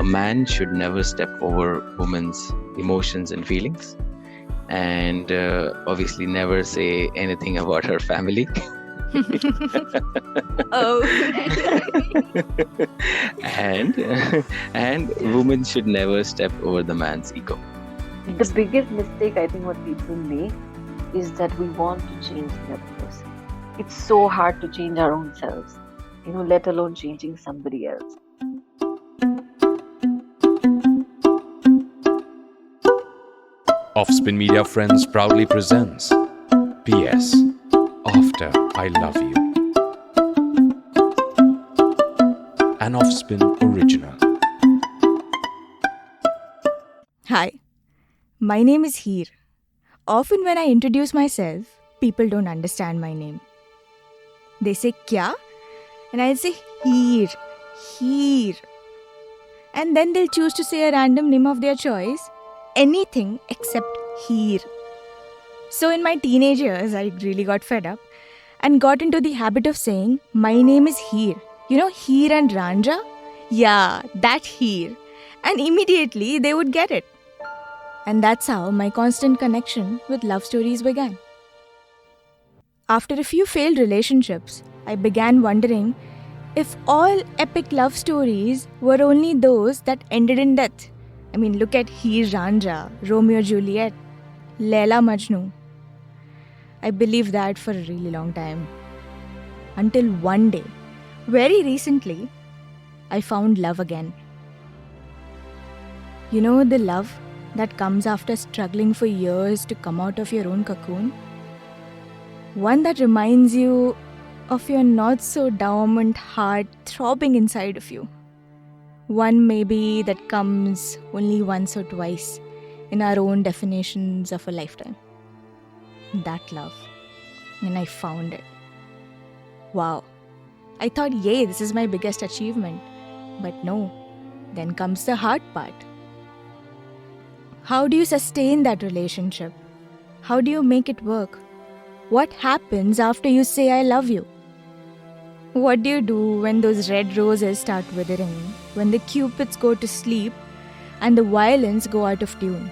a man should never step over women's emotions and feelings, and obviously never say anything about her family. Oh. and and women should never step over the man's ego. The biggest mistake I think what people make is that we want to change the other person. It's so hard to change our own selves, let alone changing somebody else. Offspin Media Friends proudly presents PS After I Love You, an Offspin original. Hi, my name is Heer. Often when I introduce myself, people don't understand my name. They say kya? And I'll say Heer, Heer. And then they'll choose to say a random name of their choice, anything except Heer. So in my teenage years, I really got fed up and got into the habit of saying, my name is Heer. You know Heer and Ranja? Yeah, that Heer. And immediately they would get it. And that's how my constant connection with love stories began. After a few failed relationships, I began wondering if all epic love stories were only those that ended in death. I mean, look at Heer Ranja, Romeo Juliet, Laila Majnu. I believed that for a really long time. Until one day, very recently, I found love again. You know the love that comes after struggling for years to come out of your own cocoon? One that reminds you of your not so dormant heart throbbing inside of you. One maybe that comes only once or twice in our own definitions of a lifetime. That love. And I found it. Wow. I thought, yay, this is my biggest achievement. But no. Then comes the hard part. How do you sustain that relationship? How do you make it work? What happens after you say I love you? What do you do when those red roses start withering, when the cupids go to sleep and the violins go out of tune?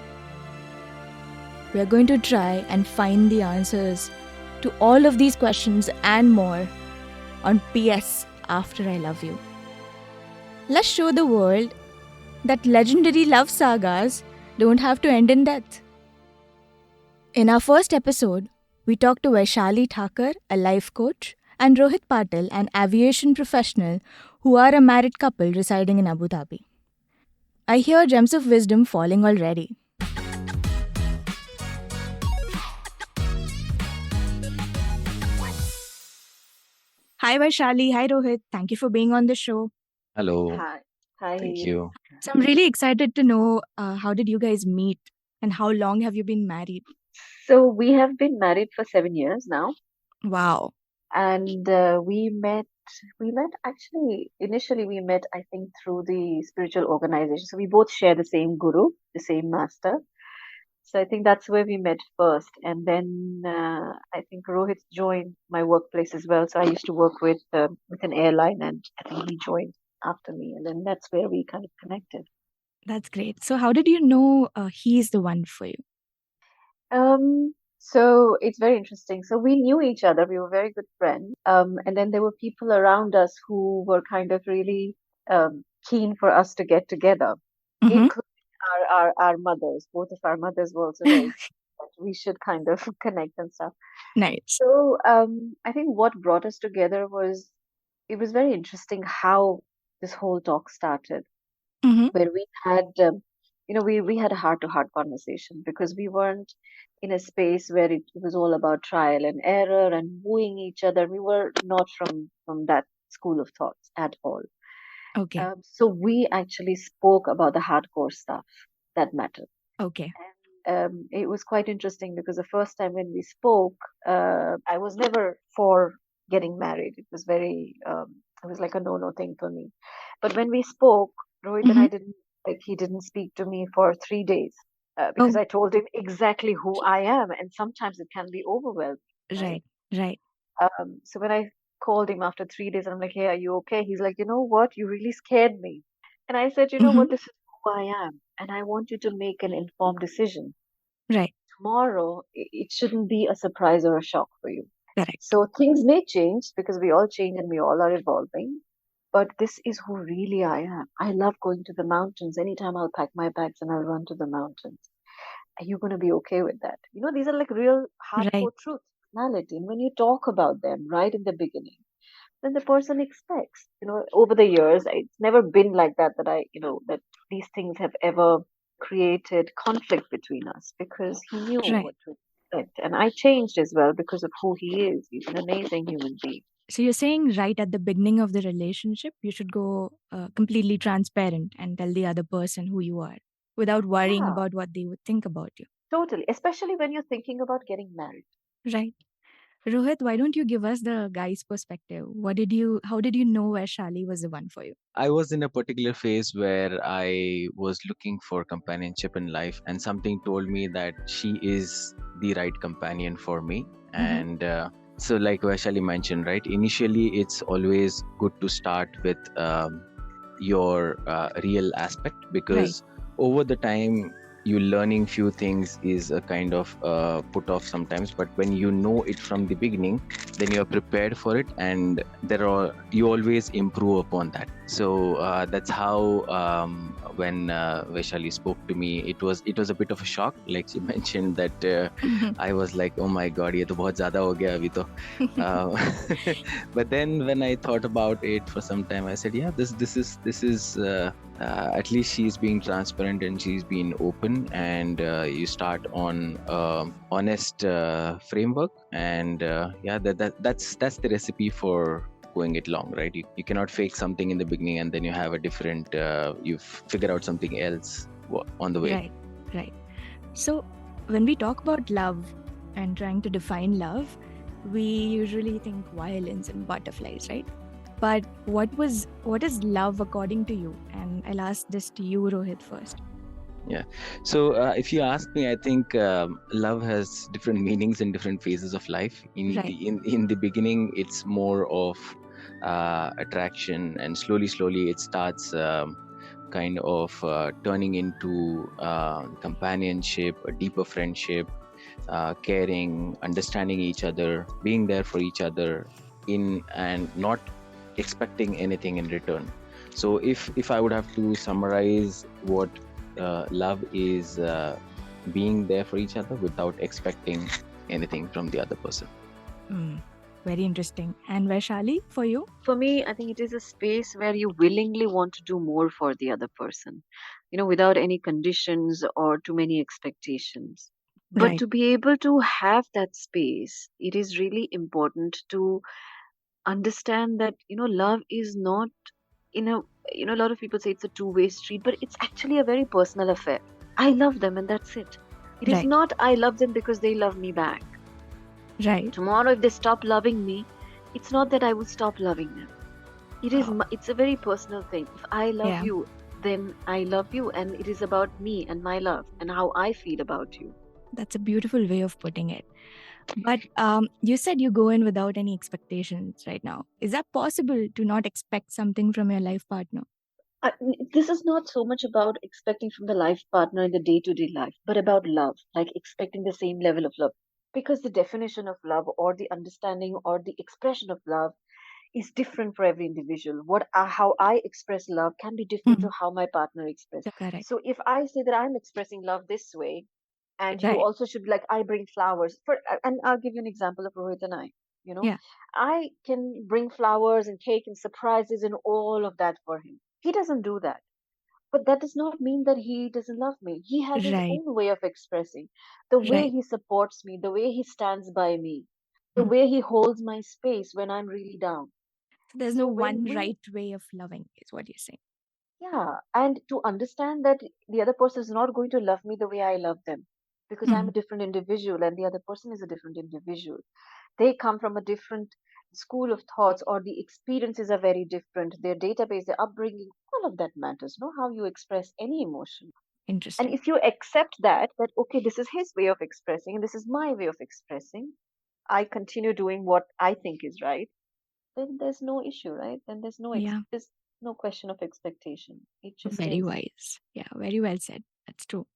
We are going to try and find the answers to all of these questions and more on PS After I Love You. Let's show the world that legendary love sagas don't have to end in death. In our first episode, we talked to Vaishali Thakur, a life coach, and Rohit Patil, an aviation professional who are a married couple residing in Abu Dhabi. I hear gems of wisdom falling already. Hi Vaishali, hi Rohit. Thank you for being on the show. Hello. Hi. Thank you. So I'm really excited to know how did you guys meet and how long have you been married? So we have been married for 7 years now, Wow. and initially we met, I think, through the spiritual organization. So we both share the same guru, the same master. So I think that's where we met first. And then I think Rohit joined my workplace as well. So I used to work with an airline, and I think he joined after me. And then that's where we kind of connected. That's great. So how did you know he's the one for you? So it's very interesting. So we knew each other. We were very good friends. And then there were people around us who were kind of really keen for us to get together, Mm-hmm. including our mothers. Both of our mothers were also very that we should kind of connect and stuff. Nice. So I think what brought us together was it was very interesting how this whole talk started, Mm-hmm. where we had we had a heart to heart conversation because we weren't in a space where it was all about trial and error and wooing each other. We were not from that school of thoughts at all. Okay. So we actually spoke about the hardcore stuff that mattered. Okay. It was quite interesting because the first time when we spoke, I was never for getting married. It was it was like a no thing for me. But when we spoke, Rohit and I didn't he didn't speak to me for 3 days because I told him exactly who I am, and sometimes it can be overwhelming. Right. So when I called him after 3 days, I'm like, "Hey, are you okay?" He's like, "You know what? You really scared me." And I said, you know Mm-hmm. what, this is who I am. And I want you to make an informed decision. Right. Tomorrow, it shouldn't be a surprise or a shock for you. Correct. So things may change because we all change and we all are evolving. But this is who really I am. I love going to the mountains. Anytime I'll pack my bags and I'll run to the mountains. Are you going to be okay with that? You know, these are like real Right. hardcore truths, personality. And when you talk about them right in the beginning, then the person expects. You know, over the years, it's never been like that, that these things have ever created conflict between us because he knew Right. what to expect. And I changed as well because of who he is. He's an amazing human being. So you're saying right at the beginning of the relationship, you should go completely transparent and tell the other person who you are without worrying Yeah, about what they would think about you. totally. Especially when you're thinking about getting married. Right. Rohit, why don't you give us the guy's perspective? How did you know Vaishali was the one for you? I was in a particular phase where I was looking for companionship in life, and something told me that she is the right companion for me. Mm-hmm. And so, like Vaishali mentioned, right, initially it's always good to start with your real aspect, Right. because over the time you learning few things is a kind of put off sometimes, but when you know it from the beginning, then you're prepared for it, and you always improve upon that. So that's how when Vaishali spoke to me, it was a bit of a shock, like she mentioned that I was like, oh my god, ye to bahut zyada ho gaya abhi to. But then when I thought about it for some time, I said, yeah, this is at least she's being transparent and she's being open, and you start on honest framework, and yeah, that's the recipe for going it long, right? You cannot fake something in the beginning and then you have a different you figure out something else on the way. Right. Right. So when we talk about love and trying to define love, we usually think violins and butterflies, right? But what is love according to you? And I'll ask this to you, Rohit, first. Yeah. So if you ask me, I think love has different meanings in different phases of life. Right. In the beginning, it's more of attraction, and slowly it starts kind of turning into companionship, a deeper friendship, caring, understanding each other, being there for each other, in and not expecting anything in return. So if I would have to summarize what love is, being there for each other without expecting anything from the other person. Mm, very interesting. And Vaishali, for you? For me, I think it is a space where you willingly want to do more for the other person, without any conditions or too many expectations. But Right. to be able to have that space, it is really important to understand that, love is not in a, a lot of people say it's a two-way street, but it's actually a very personal affair. I love them and that's it. It is Right. not I love them because they love me back. Right. Tomorrow, if they stop loving me, it's not that I will stop loving them. Oh, It's a very personal thing. If I love yeah. you, then I love you, and it is about me and my love and how I feel about you. That's a beautiful way of putting it. But you said you go in without any expectations right now. Is that possible to not expect something from your life partner? This is not so much about expecting from the life partner in the day to day life, but about love, like expecting the same level of love. Because the definition of love, or the understanding, or the expression of love is different for every individual. How I express love can be different Mm, to how my partner express. correct. So if I say that I'm expressing love this way, and you Right. also should be like, I bring flowers for, and I'll give you an example of Rohit and I. You know, Yeah. I can bring flowers and cake and surprises and all of that for him. He doesn't do that, but that does not mean that he doesn't love me. He has his Right. own way of expressing, the way Right. he supports me, the way he stands by me, the Mhm. way he holds my space when I'm really down. So there's no So when one we, right way of loving, is what you're saying. yeah, and to understand that the other person is not going to love me the way I love them, because I'm a Mm, different individual and the other person is a different individual. They come from a different school of thoughts, or the experiences are very different. Their database, their upbringing, all of that matters. Know how you express any emotion. And interesting. if you accept that, okay, this is his way of expressing and this is my way of expressing, I continue doing what I think is right, then there's no issue, right? Then there's no Yeah. excuse. no question of expectation. It just Very is. wise. Yeah, very well said. That's true.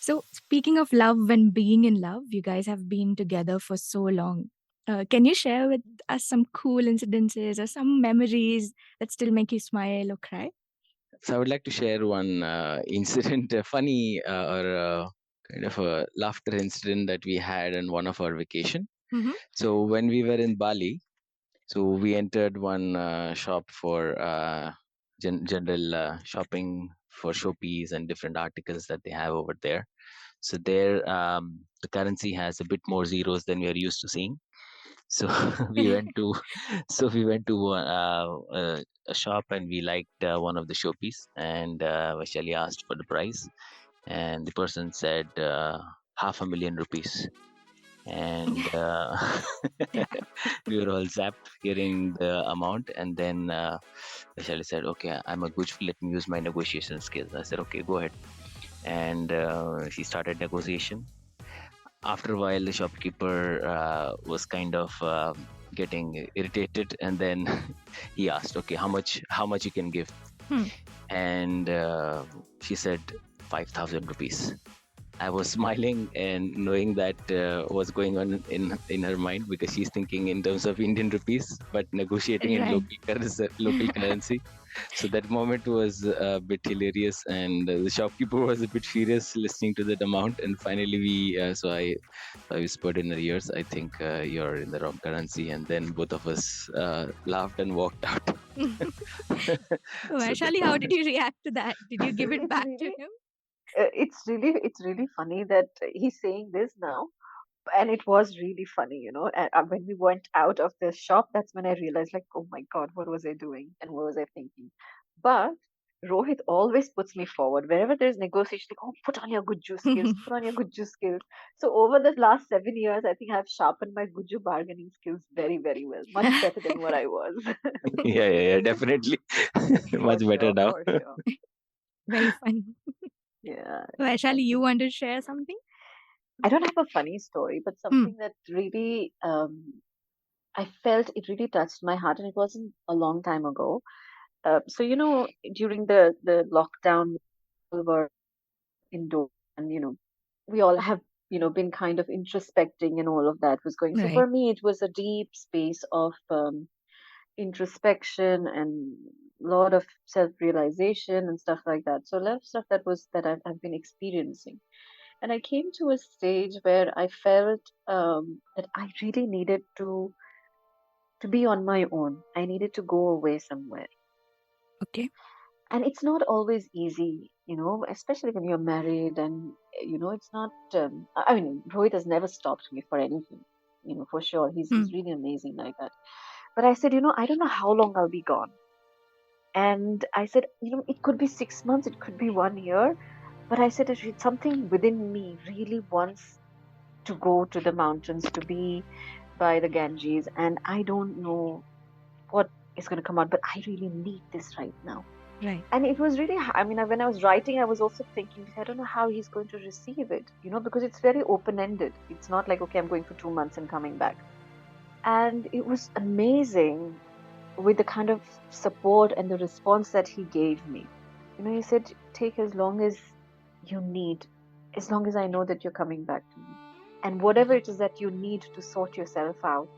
So, speaking of love and being in love, you guys have been together for so long. Can you share with us some cool incidences or some memories that still make you smile or cry? So I would like to share one incident, a funny or kind of a laughter incident that we had on one of our vacation. Mm-hmm. So when we were in Bali, so we entered one shop for general shopping for showpiece and different articles that they have over there. So there, the currency has a bit more zeros than we are used to seeing. So we went to, so we went to a shop and we liked one of the showpiece, and Vaishali asked for the price, and the person said 500,000 rupees, and Yeah. we were all zapped hearing the amount. And then Vaishali said, okay, I'm a good, let me use my negotiation skills. I said, okay, go ahead. And she started negotiation. After a while, the shopkeeper was kind of getting irritated, and then he asked, okay, how much you can give? Hmm. And she said 5,000 rupees. I was smiling and knowing that what's going on in her mind, because she's thinking in terms of Indian rupees, but negotiating in Right. local currency. So that moment was a bit hilarious, and the shopkeeper was a bit furious listening to that amount. And finally, I whispered in her ears, "I think you're in the wrong currency." And then both of us laughed and walked out. So that Vaishali, how did you react to that? Did you give it It's back to really, him? it's really funny that he's saying this now, and it was really funny, And when we went out of the shop, that's when I realized, like, oh my God, what was I doing and what was I thinking? But Rohit always puts me forward wherever there's negotiation. Like, oh, put on your good juice skills, put on your good juice skills. So over the last 7 years, I think I've sharpened my good juice bargaining skills very, very well, much better than what I was. yeah, definitely, For much better sure, now. for sure. Very funny. Yeah, Vaishali, you definitely. want to share something? I don't have a funny story, but Hmm. something that really I felt it really touched my heart, and it wasn't a long time ago. So during the lockdown, we were indoors, and we all have been kind of introspecting, and all of that was going. So Right. for me, it was a deep space of introspection and a lot of self-realization and stuff like that. So a lot of stuff that I've been experiencing. And I came to a stage where I felt that I really needed to be on my own. I needed to go away somewhere. Okay. And it's not always easy, especially when you're married, and it's not. I mean, Rohit has never stopped me for anything, for sure. He's Hmm. really amazing like that. But I said, I don't know how long I'll be gone. And I said, it could be 6 months, it could be 1 year. But I said, something within me really wants to go to the mountains, to be by the Ganges, and I don't know what is going to come out, but I really need this right now. Right. And it was really, I mean, when I was writing, I was also thinking, I don't know how he's going to receive it, because it's very open ended. It's not like, okay, I'm going for 2 months and coming back. And it was amazing with the kind of support and the response that he gave me. He said, take as long as you need, as long as I know that you're coming back to me. And whatever it is that you need to sort yourself out.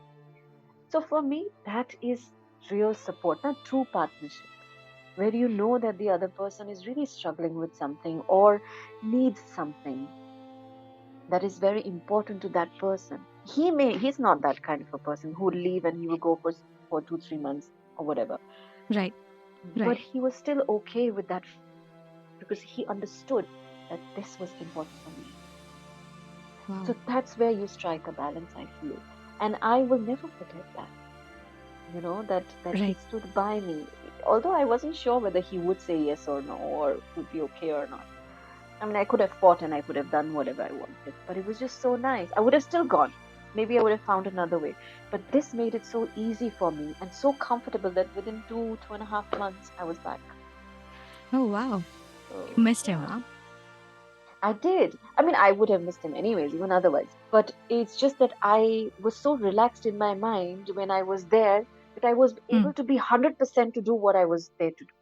So for me, that is real support, not true partnership, where you know that the other person is really struggling with something or needs something that is very important to that person. He's not that kind of a person who would leave and he will go for 2 3 months or whatever. Right. But Right. he was still okay with that because he understood that this was important for me. Wow. So that's where you strike a balance, I feel. And I will never forget that. That he Right. stood by me. Although I wasn't sure whether he would say yes or no, or would be okay or not. I mean, I could have fought and I could have done whatever I wanted, but it was just so nice. I would have still gone. Maybe I would have found another way. But this made it so easy for me and so comfortable that within 2.5 months, I was back. Oh, wow. So, You missed him, yeah. huh? I did. I mean, I would have missed him anyways, even otherwise. But it's just that I was so relaxed in my mind when I was there that I was Hmm. able to be 100% to do what I was there to do.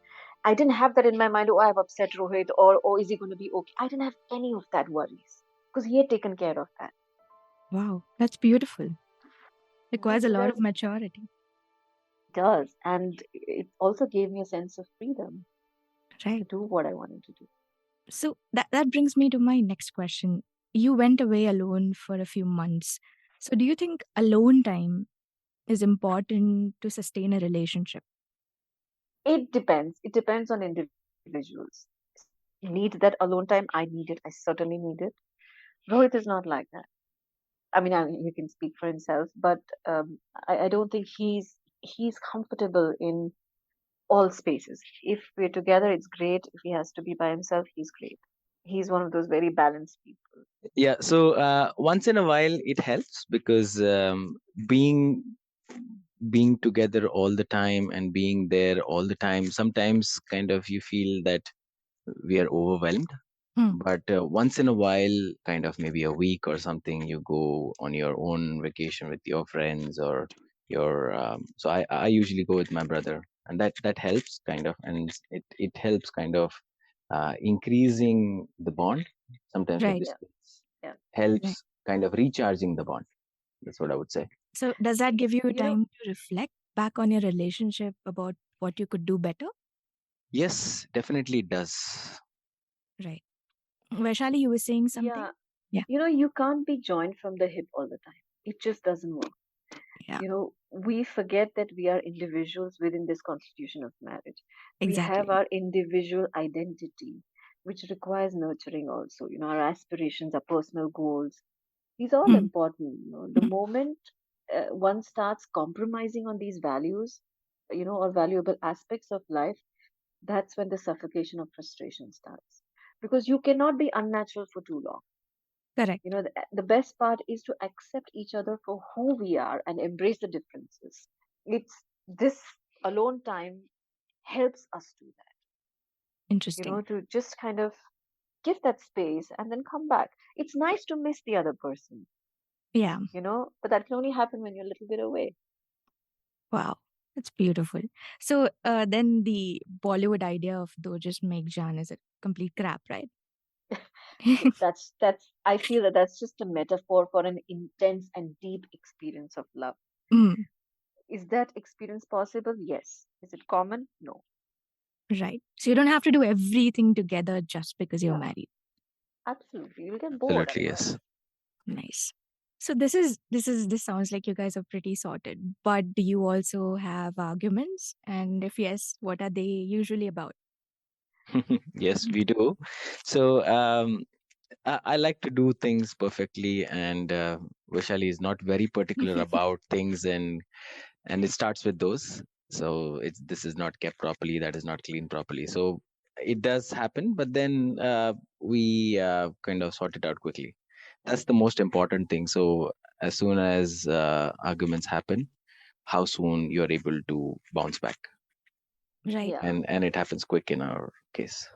I didn't have that in my mind, oh, I've upset Rohit, or oh, is he going to be okay? I didn't have any of that worries because he had taken care of that. Wow, that's beautiful. Yeah, Requires a so lot there of maturity. it does. And it also gave me a sense of freedom to Right. do what I wanted to do. So that brings me to my next question. You went away alone for a few months. So do you think alone time is important to sustain a relationship? It depends. It depends on individuals. Some need that alone time. I need it. I certainly need it. Rohit is not like that. He can speak for himself, but I don't think he's comfortable in all spaces. If we're together, it's great. If he has to be by himself, he's great. He's one of those very balanced people. Yeah, so once in a while it helps because being being together all the time and being there all the time, sometimes kind of you feel that we are overwhelmed. Hmm. But once in a while, kind of maybe a week or something, you go on your own vacation with your friends or your so I usually go with my brother, and that helps kind of, and it helps kind of increasing the bond. Sometimes maybe Right. Yeah, yeah. Right. helps kind of recharging the bond. That's what I would say. So does that give you You know, time to reflect back on your relationship about what you could do better? Yes, definitely it does. Right. Vaishali, you were saying something? yeah, Yeah. you can't be joined from the hip all the time. It just doesn't work. Yeah. We forget that we are individuals within this constitution of marriage. We have Exactly. our individual identity, which requires nurturing also. Our aspirations, our personal goals, these are all Hmm. important. The moment one starts compromising on these values, or valuable aspects of life, that's when the suffocation of frustration starts. Because you cannot be unnatural for too long. Correct. The best part is to accept each other for who we are and embrace the differences. It's this alone time helps us do that, Interesting. to just kind of give that space and then come back. It's nice to miss the other person, Yeah. but that can only happen when you're a little bit away. Wow. That's beautiful. So then the Bollywood idea of do just make Jan is a complete crap, right? That's I feel that that's just a metaphor for an intense and deep experience of love. Mm, Is that experience possible? Yes. Is it common? No. right. So you don't have to do everything together just because you're Yeah, married. absolutely. You'll get bored Absolutely, otherwise. yes. Nice. So this sounds like you guys are pretty sorted. But do you also have arguments? And if yes, what are they usually about? Yes, we do. So I like to do things perfectly, and Vaishali is not very particular about things, and it starts with those. So it's this is not kept properly, that is not cleaned properly. So it does happen, but then we kind of sort it out quickly. That's the most important thing. So as soon as arguments happen, how soon you're able to bounce back, Right. Yeah, and it happens quick in our case.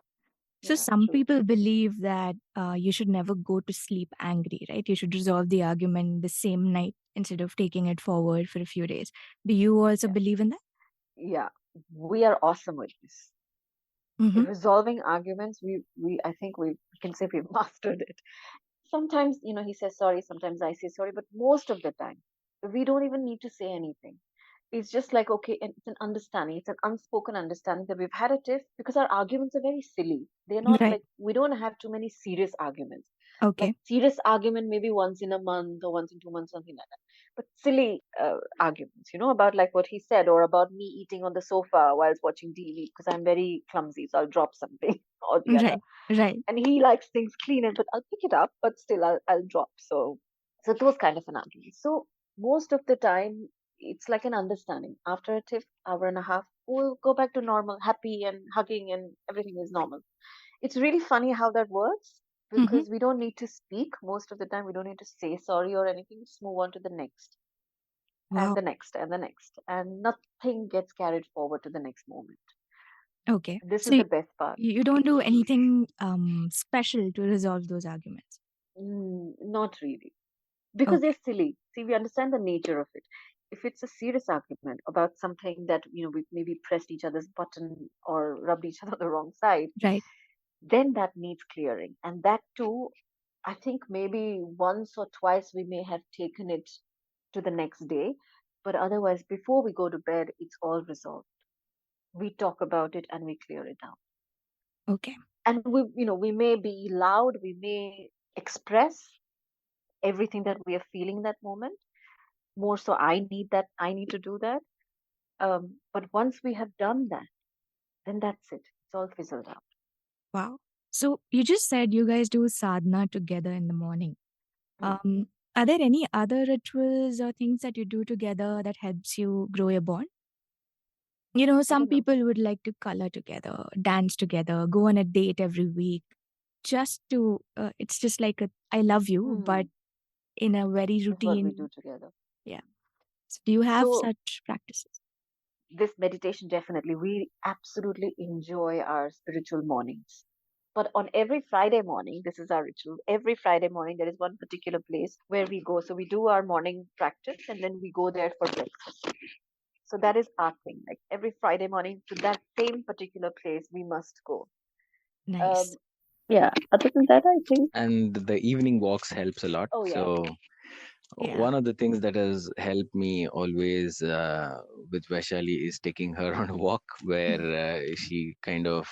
So yeah, some true. people believe that you should never go to sleep angry, right? You should resolve the argument the same night instead of taking it forward for a few days. Do you also Yeah, believe in that? yeah. We are awesome with this. Mm-hmm. Resolving arguments, we I think we can say we've mastered it. Sometimes, he says sorry, sometimes I say sorry, but most of the time, we don't even need to say anything. It's just like, okay, and it's an understanding, it's an unspoken understanding that we've had a tiff because our arguments are very silly. They're not Right. like, we don't have too many serious arguments. Like Okay. serious argument maybe once in a month or once in 2 months, something like that. But silly arguments, about like what he said, or about me eating on the sofa whilst watching TV because I'm very clumsy, so I'll drop something or the other. Right. Right. And he likes things clean, but I'll pick it up, but still I'll drop. So those kind of an argument. So most of the time, it's like an understanding. After a tiff, hour and a half, we'll go back to normal, happy and hugging, and everything is normal. It's really funny how that works Mm-hmm. because we don't need to speak most of the time. We don't need to say sorry or anything. Just move on to the next and Wow. the next and the next, and nothing gets carried forward to the next moment. Okay. This So is the best part. you don't do anything special to resolve those arguments. Not really, because they're Okay. silly. See, we understand the nature of it. If it's a serious argument about something that we maybe pressed each other's button or rubbed each other on the wrong side, Right. then that needs clearing. And that too, I think maybe once or twice we may have taken it to the next day, but otherwise, before we go to bed, it's all resolved. We talk about it and we clear it out. Okay. And we may be loud, we may express everything that we are feeling in that moment. More so, I need to do that. But once we have done that, then that's it. It's all fizzled out. Wow. So you just said you guys do sadhana together in the morning. Mm. Are there any other rituals or things that you do together that helps you grow your bond? I Some don't know. people would like to color together, dance together, go on a date every week, just to, it's just like a, I love you, but Hmm, in a very is what we do routine. together. Yeah. So do you have So such practices? this meditation, definitely, we absolutely enjoy our spiritual mornings. But on every Friday morning, this is our ritual. Every Friday morning, there is one particular place where we go. So we do our morning practice and then we go there for breakfast. So that is our thing. Like every Friday morning to that same particular place, we must go. Nice. Um, yeah. Other than that, I think. And the evening walks helps a lot. Oh yeah. So Yeah. one of the things that has helped me always with Vaishali is taking her on a walk where she kind of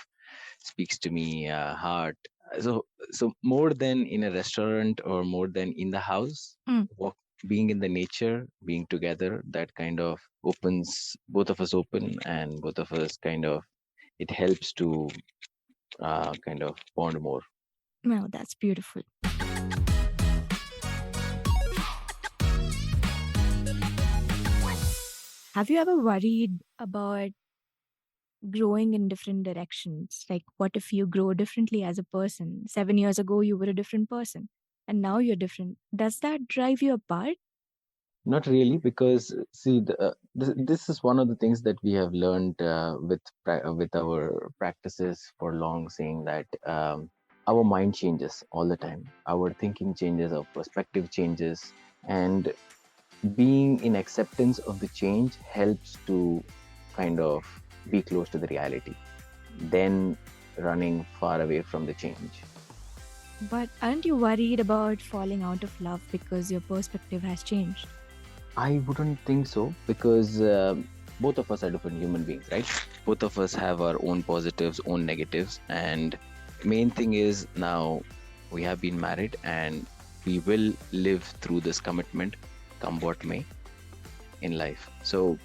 speaks to me heart. So more than in a restaurant or more than in the house, Mm. walk, being in the nature, being together, that kind of opens both of us open, and both of us kind of, it helps to kind of bond more. Well, that's beautiful. Have you ever worried about growing in different directions? Like, what if you grow differently as a person? 7 years ago, you were a different person, and now you're different. Does that drive you apart? Not really, because see, this is one of the things that we have learned with our practices for long, saying that our mind changes all the time, our thinking changes, our perspective changes, and being in acceptance of the change helps to kind of be close to the reality, then running far away from the change. But aren't you worried about falling out of love because your perspective has changed? I wouldn't think so, because both of us are different human beings, right? Both of us have our own positives, own negatives, and main thing is now we have been married and we will live through this commitment, come what may in life. So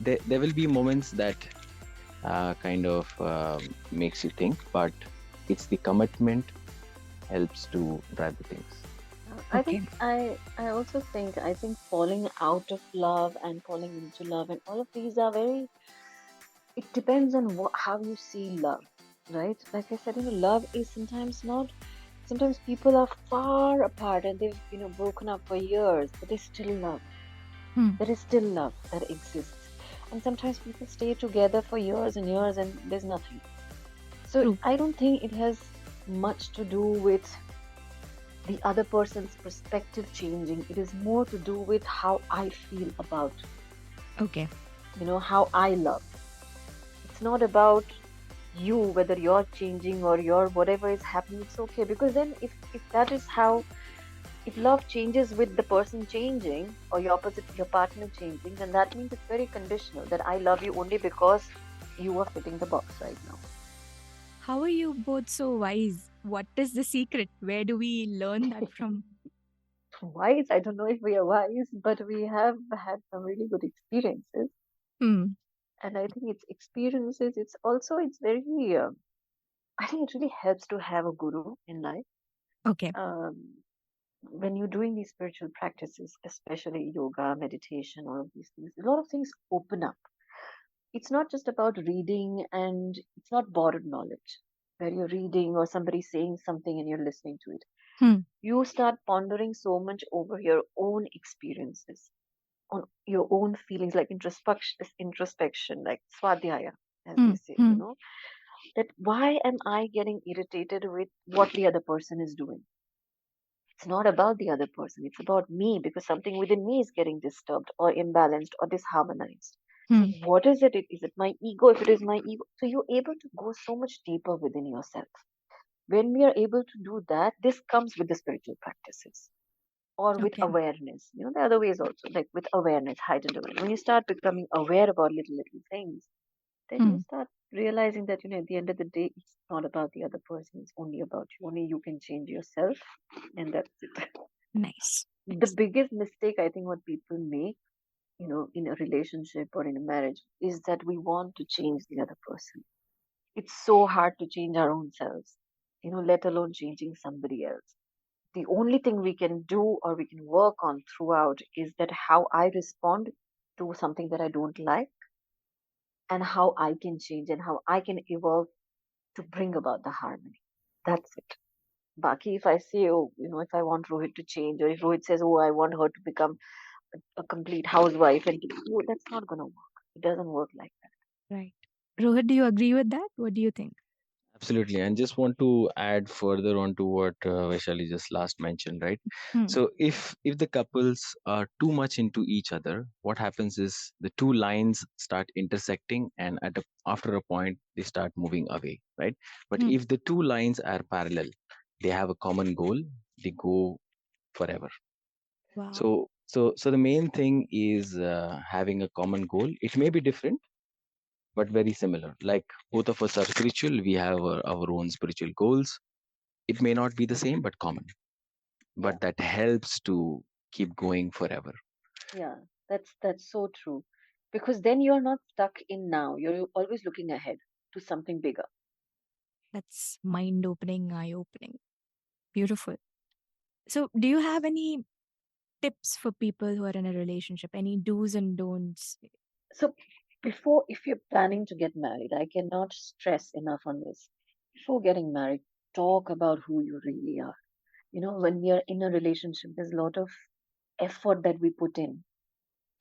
there will be moments that kind of makes you think, but it's the commitment helps to drive the things. I Okay. think I think falling out of love and falling into love and all of these are very. It depends on how you see love, right? Like I said, love is sometimes not. Sometimes people are far apart and they've broken up for years, but they still love. Hmm. There is still love that exists, and sometimes people stay together for years and years and there's nothing. So True. I don't think it has much to do with the other person's perspective changing. It is more to do with how I feel about, Okay. how I love. It's not about you, whether you're changing or you're whatever is happening. It's okay, because then if that is how, if love changes with the person changing or your partner changing, then that means it's very conditional, that I love you only because you are fitting the box right now. How are you both so wise? What is the secret? Where do we learn that from? Wise, I don't know if we are wise, but we have had some really good experiences. Hmm. And I think it's experiences. It's also, it's very, I think it really helps to have a guru in life. Okay. Um, when you're doing these spiritual practices, especially yoga, meditation, all of these things, a lot of things open up. It's not just about reading, and it's not borrowed knowledge where you're reading or somebody saying something and you're listening to it. Hmm. You start pondering so much over your own experiences, on your own feelings, like introspection, like swadhyaya. as they Hmm. say, Hmm. that why am I getting irritated with what the other person is doing? It's not about the other person, it's about me because something within me is getting disturbed or imbalanced or disharmonized. So, Hmm. what is it? Is it my ego? If it is my ego, so you're able to go so much deeper within yourself. When we are able to do that, this comes with the spiritual practices or with Okay. awareness. The other ways also, like with awareness, heightened awareness. When you start becoming aware about little things, then you Hmm. start realizing that at the end of the day it's not about the other person, it's only about you. Only you can change yourself, and that's it. Nice. The Nice. biggest mistake I think what people make, in a relationship or in a marriage, is that we want to change the other person. It's so hard to change our own selves, let alone changing somebody else. The only thing we can do or we can work on throughout is that how I respond to something that I don't like, and how I can change and how I can evolve to bring about the harmony. That's it. Baki, if I say, oh, if I want Rohit to change, or if Rohit says, oh, I want her to become a complete housewife, oh, that's not going to work. It doesn't work like that. Right. Rohit, do you agree with that? What do you think? Absolutely, and just want to add further on to what Vaishali just last mentioned, right? Hmm. So if the couples are too much into each other, what happens is the two lines start intersecting, and after a point they start moving away, right? But Hmm. if the two lines are parallel, they have a common goal, they go forever. Wow. So the main thing is having a common goal. It may be different but very similar. Like both of us are spiritual, we have our own spiritual goals. It may not be the same, but common. Yeah, But that helps to keep going forever. yeah, that's so true. Because then you're not stuck in now. You're always looking ahead to something bigger. That's mind opening, eye opening. Beautiful. So, do you have any tips for people who are in a relationship? Any do's and don'ts? So if you're planning to get married, I cannot stress enough on this. Before getting married, talk about who you really are. When we are in a relationship, there's a lot of effort that we put in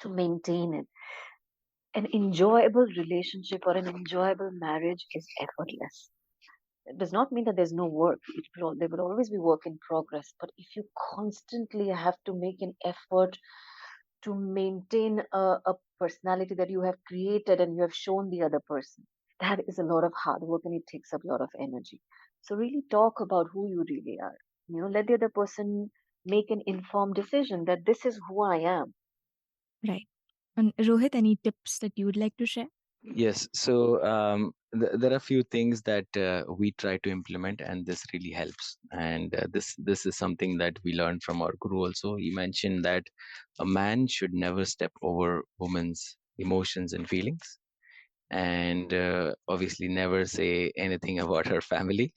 to maintain it. An enjoyable relationship or an enjoyable marriage is effortless. It does not mean that there's no work. There will always be work in progress. But if you constantly have to make an effort to maintain a personality that you have created and you have shown the other person, that is a lot of hard work and it takes up a lot of energy. So really talk about who you really are. Let the other person make an informed decision that this is who I am. Right. And Rohit, any tips that you would like to share? Yes. So there are a few things that we try to implement, and this really helps. And this is something that we learned from our guru. Also, he mentioned that a man should never step over woman's emotions and feelings, and obviously never say anything about her family.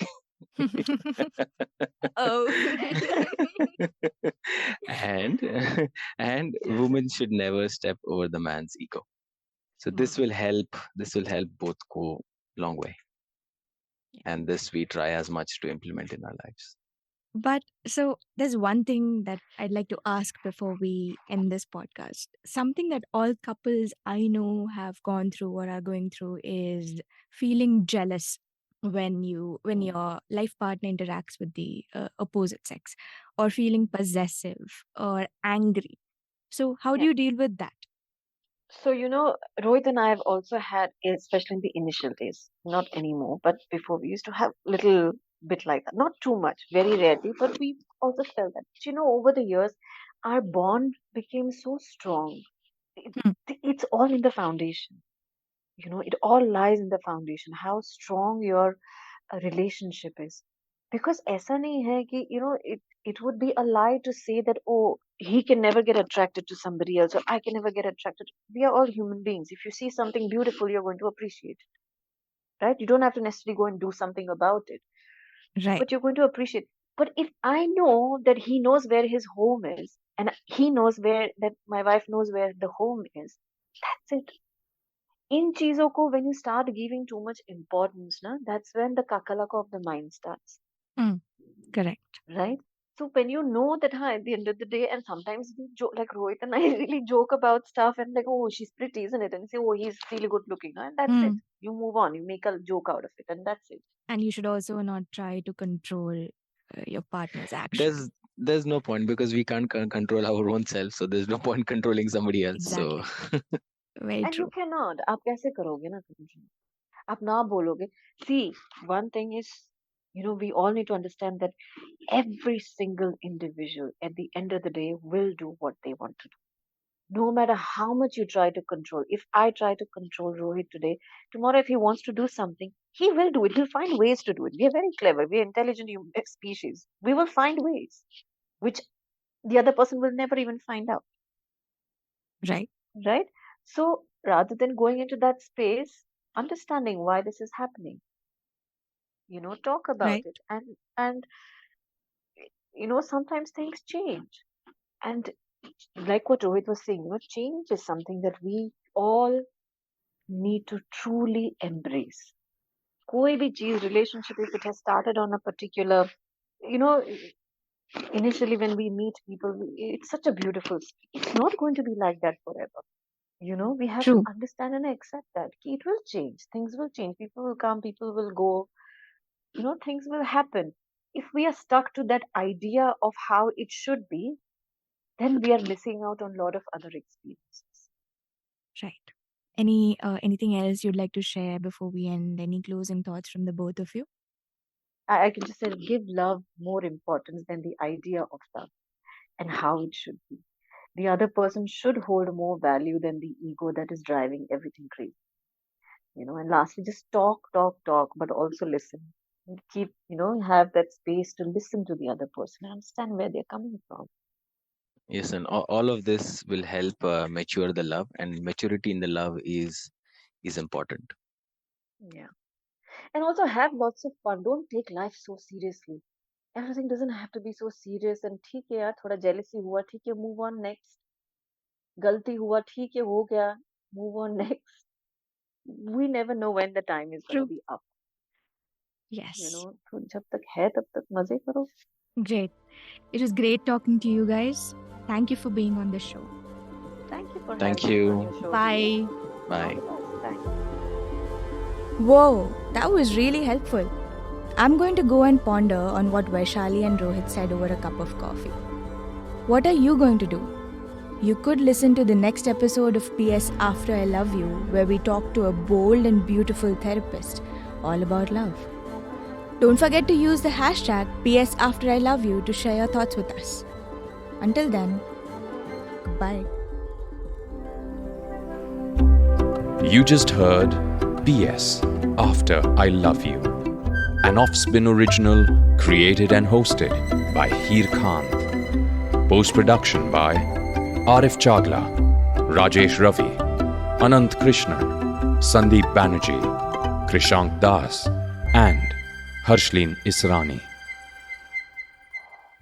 Oh. and and Yeah. women should never step over the man's ego. So Wow. this will help both go long way, Yeah. and this we try as much to implement in our lives. But so there's one thing that I'd like to ask before we end this podcast. Something that all couples I know have gone through or are going through is feeling jealous when your life partner interacts with the opposite sex, or feeling possessive or angry. So how do Yeah. you deal with that? So, Rohit and I have also had, especially in the initial days, not anymore, but before we used to have little bit like that. Not too much, very rarely, but we also felt that. But, over the years, our bond became so strong. It, Hmm. it's all in the foundation. It all lies in the foundation, how strong your relationship is. Because ऐसा नहीं है कि, it would be a lie to say that, oh, he can never get attracted to somebody else or I can never get attracted. We are all human beings. If you see something beautiful, you're going to appreciate it, right? You don't have to necessarily go and do something about it, Right. but you're going to appreciate. But if I know that he knows where his home is, and he knows where that my wife knows where the home is, that's it. In चीजों को, when you start giving too much importance, na, that's when the kakalaka of the mind starts, Hmm. Correct. right? So when you know that at the end of the day, and sometimes we joke, like Rohit and I really joke about stuff and like, oh, she's pretty, isn't it? And say, oh, he's really good looking, huh? And that's it. Hmm. You move on, you make a joke out of it, and that's it. And you should also not try to control your partner's there's actions. there's no point because we can't control our own self, so there's no point controlling somebody else. So Exactly. Very And you true. cannot. आप कैसे करोगे ना control? आप ना बोलोगे. See, one thing is, we all need to understand that every single individual at the end of the day will do what they want to do. No matter how much you try to control. If I try to control Rohit today, tomorrow if he wants to do something, he will do it. He'll find ways to do it. We are very clever. We are intelligent species. We will find ways, which the other person will never even find out, Right. right? So rather than going into that space, understanding why this is happening, talk about Right. it, and sometimes things change. And like what Rohit was saying, change is something that we all need to truly embrace. कोई भी चीज relationship, if it has started on a particular, you know initially when we meet people, it's such a beautiful, it's not going to be like that forever. We have to True. understand and accept that it will change, things will change, people will come, people will go, things will happen. If we are stuck to that idea of how it should be, then we are missing out on a lot of other experiences. Right. Anything else you'd like to share before we end? Any closing thoughts from the both of you? I can just say, give love more importance than the idea of love and how it should be. The other person should hold more value than the ego that is driving everything crazy. And lastly, just talk, talk, talk, but also listen. And keep, have that space to listen to the other person and understand where they're coming from. yes, and all of this will help mature the love, and maturity in the love is important. Yeah. And also have lots of fun. Don't take life so seriously. Everything doesn't have to be so serious. And ठीक है यार, थोड़ा jealousy हुआ, ठीक है, move on next. गलती हुआ, ठीक है, हो गया, move on next. We never know when the time is going to True. be up. Yes. तो जब तक है तब तक मजे करो. Great. It was great talking to you guys. Thank you for being on the show. Thank you for Thank having me on you. your show. Bye. All Bye. the best. Thanks. Whoa, that was really helpful. I'm going to go and ponder on what Vaishali and Rohit said over a cup of coffee. What are you going to do? You could listen to the next episode of PS After I Love You, where we talk to a bold and beautiful therapist all about love. Don't forget to use the hashtag PS After I Love You to share your thoughts with us. Until then, goodbye. You just heard PS After I Love You, an Offspin original created and hosted by Heer Khan. Post-production by Arif Chagla, Rajesh Ravi, Anant Krishnan, Sandeep Banerjee, Krishank Das, and Harshlin Israni.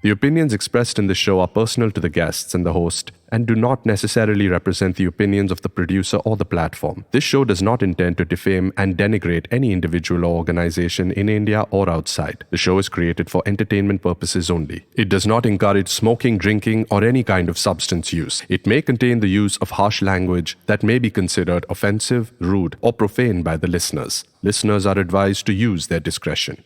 The opinions expressed in this show are personal to the guests and the host and do not necessarily represent the opinions of the producer or the platform. This show does not intend to defame and denigrate any individual or organization in India or outside. The show is created for entertainment purposes only. It does not encourage smoking, drinking, or any kind of substance use. It may contain the use of harsh language that may be considered offensive, rude, or profane by the listeners. Listeners are advised to use their discretion.